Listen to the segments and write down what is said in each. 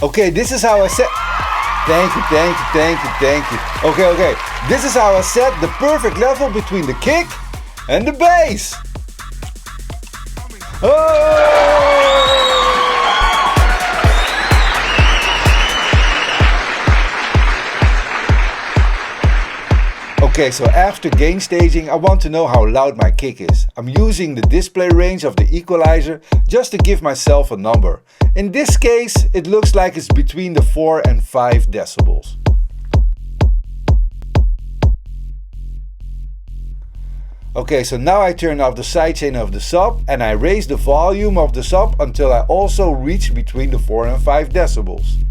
Okay, this is how I set. Thank you, thank you, thank you, thank you. Okay. This is how I set the perfect level between the kick and the bass. Oh! Okay, so after gain staging, I want to know how loud my kick is. I'm using the display range of the equalizer just to give myself a number. In this case, it looks like it's between the 4 and 5 decibels. Okay, so now I turn off the sidechain of the sub and I raise the volume of the sub until I also reach between the 4 and 5 decibels.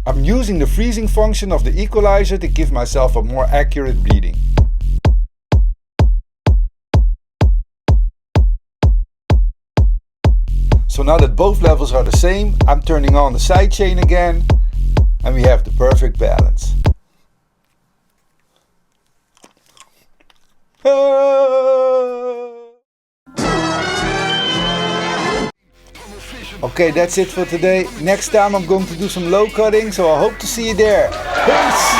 I'm using the freezing function of the equalizer to give myself a more accurate reading. So now that both levels are the same, I'm turning on the sidechain again and we have the perfect balance. Okay, that's it for today. Next time I'm going to do some low cutting, so I hope to see you there. Peace!